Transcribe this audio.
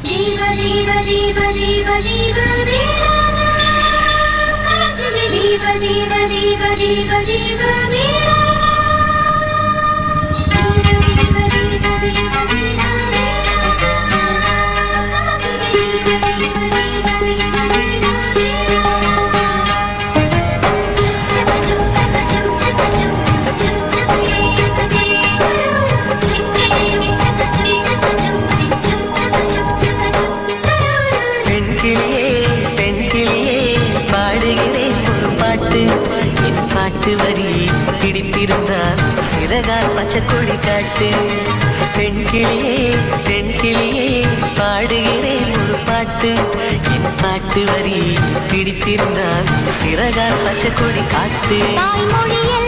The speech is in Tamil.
தேவ தேவ தேவ தேவ தேவ வேளாவா தேவ தேவ தேவ தேவ தேவ வேளாவா தேவ தேவ தேவ தேவ பாட்டு வரி பிடித்திருந்தால் சிறகால் பச்சைக்கொடி காட்டு. பெண் கிளியே பாடுகிறேன் ஒரு பாட்டு. என் பாட்டு வரி பிடித்திருந்தால் சிறகால் பச்சைக்கொடி காட்டு. தாய்மொழியில்